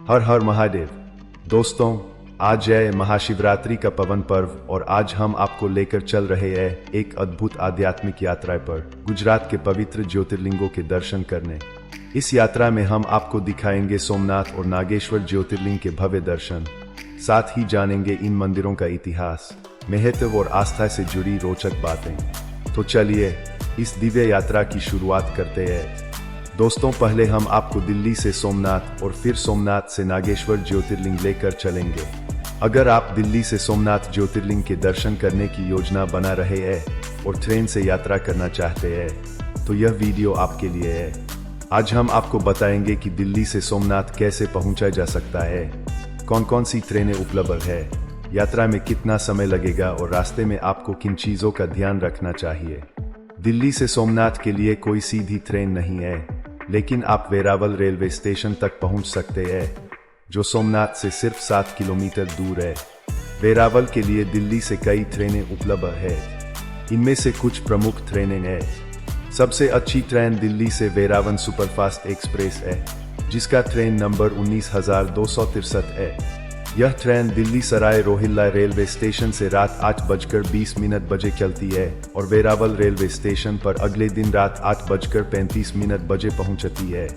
हर हर महादेव। दोस्तों, आज है महाशिवरात्रि का पवन पर्व और आज हम आपको लेकर चल रहे हैं एक अद्भुत आध्यात्मिक यात्रा पर गुजरात के पवित्र ज्योतिर्लिंगों के दर्शन करने। इस यात्रा में हम आपको दिखाएंगे सोमनाथ और नागेश्वर ज्योतिर्लिंग के भव्य दर्शन, साथ ही जानेंगे इन मंदिरों का इतिहास, महत्व और आस्था से जुड़ी रोचक बातें। तो चलिए इस दिव्य यात्रा की शुरुआत करते हैं। दोस्तों, पहले हम आपको दिल्ली से सोमनाथ और फिर सोमनाथ से नागेश्वर ज्योतिर्लिंग लेकर चलेंगे। अगर आप दिल्ली से सोमनाथ ज्योतिर्लिंग के दर्शन करने की योजना बना रहे हैं और ट्रेन से यात्रा करना चाहते हैं तो यह वीडियो आपके लिए है। आज हम आपको बताएंगे कि दिल्ली से सोमनाथ कैसे पहुंचा जा सकता है, कौन कौन सी ट्रेनें उपलब्ध है, यात्रा में कितना समय लगेगा और रास्ते में आपको किन चीज़ों का ध्यान रखना चाहिए। दिल्ली से सोमनाथ के लिए कोई सीधी ट्रेन नहीं है, लेकिन आप वेरावल रेलवे स्टेशन तक पहुंच सकते हैं, जो सोमनाथ से सिर्फ 7 किलोमीटर दूर है। वेरावल के लिए दिल्ली से कई ट्रेनें उपलब्ध है। इनमें से कुछ प्रमुख ट्रेनें हैं। सबसे अच्छी ट्रेन दिल्ली से वेरावल सुपरफास्ट एक्सप्रेस है, जिसका ट्रेन नंबर 19,263 है। यह train Delhi Sarai Rohilla railway station से रात 8:20 बजे चलती है और वेरावल रेलवे स्टेशन पर अगले दिन रात 8:35 बजे पहुंचती है।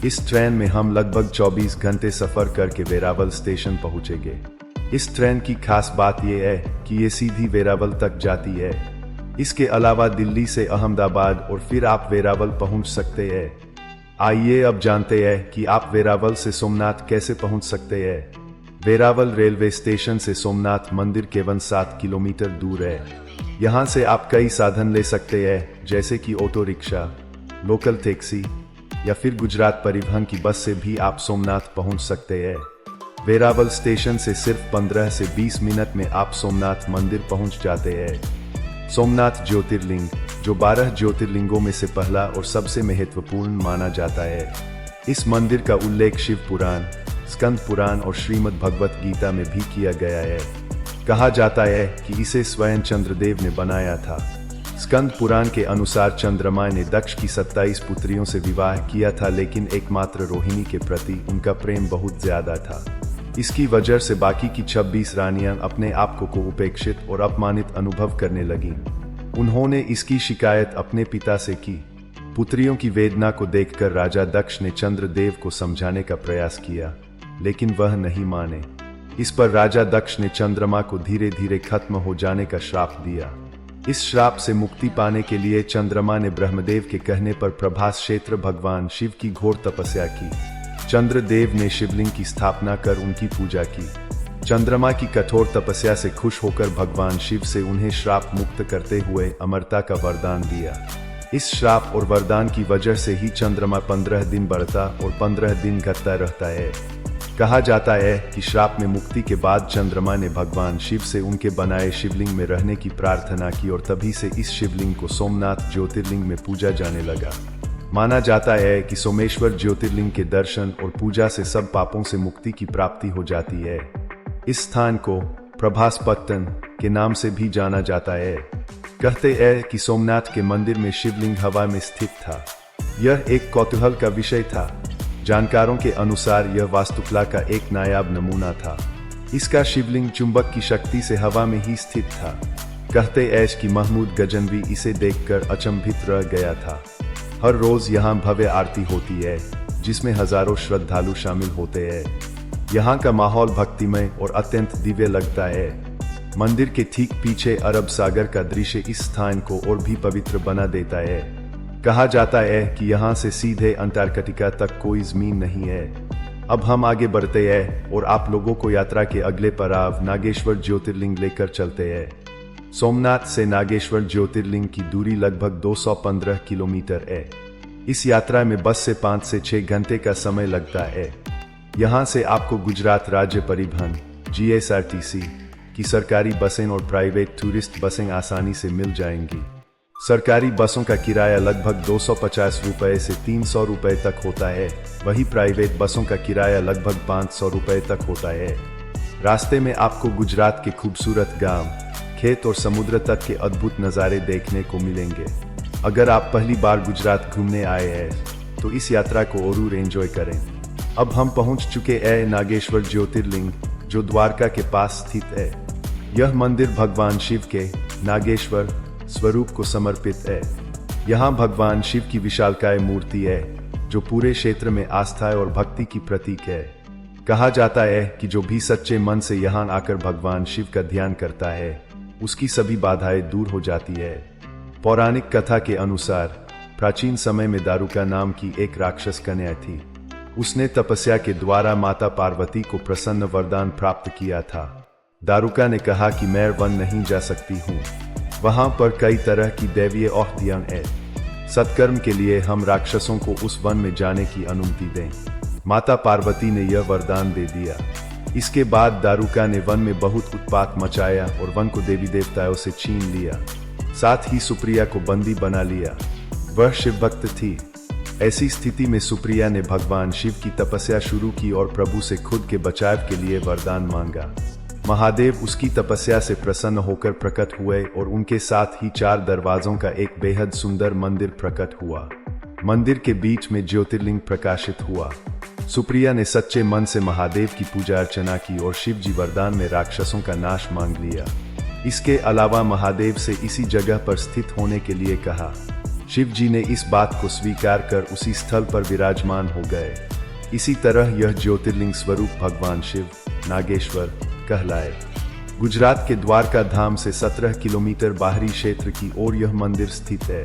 इस ट्रेन में हम लगभग 24 घंटे सफर करके वेरावल स्टेशन पहुंचेंगे। इस ट्रेन की खास बात यह है कि ये सीधी वेरावल तक जाती है। इसके अलावा दिल्ली से अहमदाबाद और फिर आप वेरावल पहुंच सकते हैं। आइए अब जानते हैं कि आप वेरावल से सोमनाथ कैसे पहुंच सकते हैं। वेरावल रेलवे स्टेशन से सोमनाथ मंदिर केवल 7 किलोमीटर दूर है। यहाँ से आप कई साधन ले सकते हैं, जैसे कि ऑटो रिक्शा, लोकल टैक्सी या फिर गुजरात परिवहन की बस से भी आप सोमनाथ पहुँच सकते हैं। वेरावल स्टेशन से सिर्फ 15 से 20 मिनट में आप सोमनाथ मंदिर पहुँच जाते हैं। सोमनाथ ज्योतिर्लिंग, जो 12 ज्योतिर्लिंगों में से पहला और सबसे महत्वपूर्ण माना जाता है। इस मंदिर का उल्लेख शिव पुराण, स्कंद पुराण और श्रीमद् भगवत गीता में भी किया गया है। कहा जाता है कि इसे स्वयं चंद्रदेव ने बनाया था। स्कंद पुराण के अनुसार चंद्रमा ने दक्ष की 27 पुत्रियों से विवाह किया था, लेकिन एकमात्र रोहिणी के प्रति उनका प्रेम बहुत ज्यादा था। इसकी वजह से बाकी की 26 रानियां अपने आप को उपेक्षित और अपमानित अनुभव करने लगीं। उन्होंने इसकी शिकायत अपने पिता से की। पुत्रियों की वेदना को देखकर राजा दक्ष ने चंद्रदेव को समझाने का प्रयास किया, लेकिन वह नहीं माने। इस पर राजा दक्ष ने चंद्रमा को धीरे धीरे खत्म हो जाने का श्राप दिया। इस श्राप से मुक्ति पाने के लिए चंद्रमा ने ब्रह्मदेव के कहने पर प्रभास क्षेत्र भगवान शिव की घोर तपस्या की। चंद्रदेव ने शिवलिंग की स्थापना कर उनकी पूजा की। चंद्रमा की कठोर तपस्या से खुश होकर भगवान शिव से उन्हें श्राप मुक्त करते हुए अमरता का वरदान दिया। इस श्राप और वरदान की वजह से ही चंद्रमा 15 दिन बढ़ता और 15 दिन घटता रहता है। कहा जाता है कि श्राप में मुक्ति के बाद चंद्रमा ने भगवान शिव से उनके बनाए शिवलिंग में रहने की प्रार्थना की और तभी से इस शिवलिंग को सोमनाथ ज्योतिर्लिंग में पूजा जाने लगा। माना जाता है कि सोमेश्वर ज्योतिर्लिंग के दर्शन और पूजा से सब पापों से मुक्ति की प्राप्ति हो जाती है। इस स्थान को प्रभासपट्टन के नाम से भी जाना जाता है। कहते हैं कि सोमनाथ के मंदिर में शिवलिंग हवा में स्थित था। यह एक कौतूहल का विषय था। जानकारों के अनुसार यह वास्तुकला का एक नायाब नमूना था। इसका शिवलिंग चुंबक की शक्ति से हवा में ही स्थित था। कहते हैं कि महमूद गजनवी इसे देखकर अचंभित रह गया था। हर रोज यहाँ भव्य आरती होती है, जिसमें हजारों श्रद्धालु शामिल होते हैं। यहाँ का माहौल भक्तिमय और अत्यंत दिव्य लगता है। मंदिर के ठीक पीछे अरब सागर का दृश्य इस स्थान को और भी पवित्र बना देता है। कहा जाता है कि यहाँ से सीधे अंटार्कटिका तक कोई जमीन नहीं है। अब हम आगे बढ़ते हैं और आप लोगों को यात्रा के अगले पड़ाव नागेश्वर ज्योतिर्लिंग लेकर चलते हैं। सोमनाथ से नागेश्वर ज्योतिर्लिंग की दूरी लगभग 215 किलोमीटर है। इस यात्रा में बस से 5 से 6 घंटे का समय लगता है। यहाँ से आपको गुजरात राज्य परिवहन GSRTC की सरकारी बसें और प्राइवेट टूरिस्ट बसें आसानी से मिल जाएंगी। सरकारी बसों का किराया लगभग 250 रुपए से 300 रुपए तक होता है, वही प्राइवेट बसों का किराया लगभग 500 रुपए तक होता है। रास्ते में आपको गुजरात के खूबसूरत गांव, खेत और समुद्र तट के अद्भुत नज़ारे देखने को मिलेंगे। अगर आप पहली बार गुजरात घूमने आए हैं तो इस यात्रा को जरूर एंजॉय करें। अब हम पहुंच चुके हैं नागेश्वर ज्योतिर्लिंग, जो द्वारका के पास स्थित है। यह मंदिर भगवान शिव के नागेश्वर स्वरूप को समर्पित है। यहाँ भगवान शिव की विशालकाय मूर्ति है, जो पूरे क्षेत्र में आस्था और भक्ति की प्रतीक है। कहा जाता है कि जो भी सच्चे मन से यहाँ आकर भगवान शिव का ध्यान करता है, उसकी सभी बाधाएं दूर हो जाती है। पौराणिक कथा के अनुसार प्राचीन समय में दारुका नाम की एक राक्षस कन्या थी। उसने तपस्या के द्वारा माता पार्वती को प्रसन्न वरदान प्राप्त किया था। दारुका ने कहा कि मैं वन नहीं जा सकती हूँ, वहां पर कई तरह की दैवीय औषधियां हैं। सत्कर्म के लिए हम राक्षसों को उस वन में जाने की अनुमति दें। माता पार्वती ने यह वरदान दे दिया। इसके बाद दारुका ने वन में बहुत उत्पात मचाया और वन को देवी देवताओं से छीन लिया। साथ ही सुप्रिया को बंदी बना लिया। वह शिव भक्त थी। ऐसी स्थिति में सुप्रिया ने भगवान शिव की तपस्या शुरू की और प्रभु से खुद के बचाव के लिए वरदान मांगा। महादेव उसकी तपस्या से प्रसन्न होकर प्रकट हुए और उनके साथ ही 4 दरवाजों का एक बेहद सुंदर मंदिर प्रकट हुआ। मंदिर के बीच में ज्योतिर्लिंग प्रकाशित हुआ। सुप्रिया ने सच्चे मन से महादेव की पूजा अर्चना की और शिव जी वरदान में राक्षसों का नाश मांग लिया। इसके अलावा महादेव से इसी जगह पर स्थित होने के लिए कहा। शिव जी ने इस बात को स्वीकार कर उसी स्थल पर विराजमान हो गए। इसी तरह यह ज्योतिर्लिंग स्वरूप भगवान शिव नागेश्वर कहलाए। गुजरात के द्वारका धाम से 17 किलोमीटर बाहरी क्षेत्र की ओर यह मंदिर स्थित है।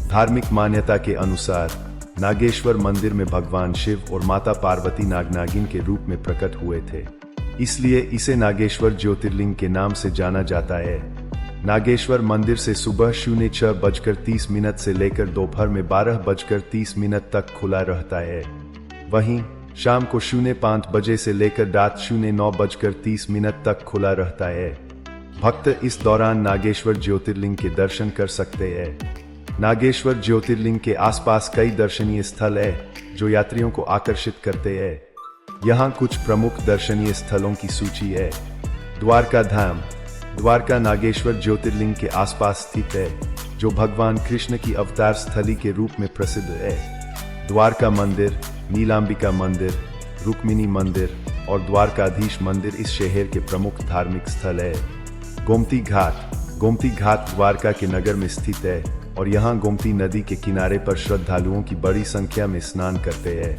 धार्मिक मान्यता के अनुसार नागेश्वर मंदिर में भगवान शिव और माता पार्वती नागनागिन के रूप में प्रकट हुए थे, इसलिए इसे नागेश्वर ज्योतिर्लिंग के नाम से जाना जाता है। नागेश्वर मंदिर से सुबह 06:30 से लेकर दोपहर में 12:30 तक खुला रहता है। वहीं शाम को 05 बजे से लेकर रात 09:30 तक खुला रहता है। भक्त इस दौरान नागेश्वर ज्योतिर्लिंग के दर्शन कर सकते हैं। नागेश्वर ज्योतिर्लिंग के आसपास कई दर्शनीय स्थल है जो यात्रियों को आकर्षित करते हैं। यहाँ कुछ प्रमुख दर्शनीय स्थलों की सूची है। द्वारका धाम। द्वारका नागेश्वर ज्योतिर्लिंग के आसपास स्थित है, जो भगवान कृष्ण की अवतार स्थली के रूप में प्रसिद्ध है। द्वारका मंदिर, नीलांबिका मंदिर, रुक्मिणी मंदिर और द्वारकाधीश मंदिर इस शहर के प्रमुख धार्मिक स्थल है। गोमती घाट। गोमती घाट द्वारका के नगर में स्थित है और यहाँ गोमती नदी के किनारे पर श्रद्धालुओं की बड़ी संख्या में स्नान करते हैं।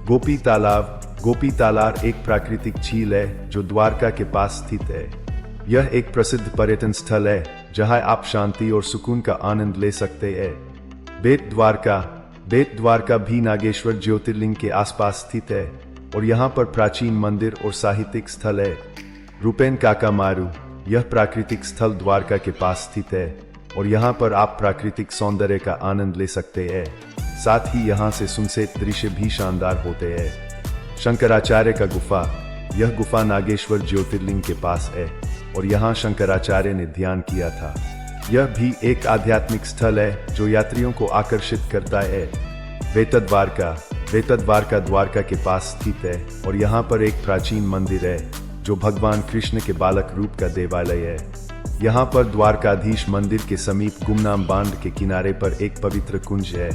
गोपी तालाब। गोपी तालाब एक प्राकृतिक झील है जो द्वारका के पास स्थित है। यह एक प्रसिद्ध पर्यटन स्थल है जहां आप शांति और सुकून का आनंद ले सकते हैं। बेट द्वारका। बेट द्वारका भी नागेश्वर ज्योतिर्लिंग के आसपास स्थित है और यहाँ पर प्राचीन मंदिर और साहित्यिक स्थल है। रूपेन काका मारू। यह प्राकृतिक स्थल द्वारका के पास स्थित है और यहाँ पर आप प्राकृतिक सौंदर्य का आनंद ले सकते हैं। साथ ही यहाँ से सनसेट दृश्य भी शानदार होते हैं। शंकराचार्य का गुफा। यह गुफा नागेश्वर ज्योतिर्लिंग के पास है और यहाँ शंकराचार्य ने ध्यान किया था। यह भी एक आध्यात्मिक स्थल है जो यात्रियों को आकर्षित करता है। वेतद्वारका। वेतद्वारका द्वारका के पास स्थित है और यहाँ पर एक प्राचीन मंदिर है जो भगवान कृष्ण के बालक रूप का देवालय है। यहाँ पर द्वारकाधीश मंदिर के समीप गुमनाम बांध के किनारे पर एक पवित्र कुंज है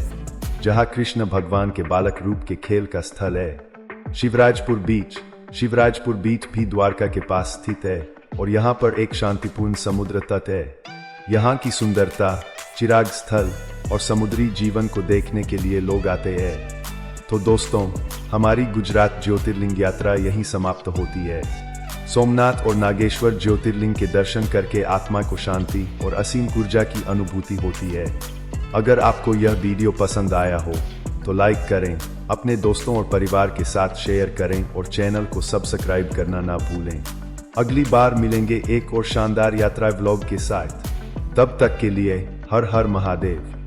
जहाँ कृष्ण भगवान के बालक रूप के खेल का स्थल है। शिवराजपुर बीच। शिवराजपुर बीच भी द्वारका के पास स्थित है और यहाँ पर एक शांतिपूर्ण समुद्र तट है। यहाँ की सुंदरता, चिराग स्थल और समुद्री जीवन को देखने के लिए लोग आते हैं। तो दोस्तों, हमारी गुजरात ज्योतिर्लिंग यात्रा यहीं समाप्त होती है। सोमनाथ और नागेश्वर ज्योतिर्लिंग के दर्शन करके आत्मा को शांति और असीम ऊर्जा की अनुभूति होती है। अगर आपको यह वीडियो पसंद आया हो तो लाइक करें, अपने दोस्तों और परिवार के साथ शेयर करें और चैनल को सब्सक्राइब करना ना भूलें। अगली बार मिलेंगे एक और शानदार यात्रा व्लॉग के साथ। तब तक के लिए हर हर महादेव।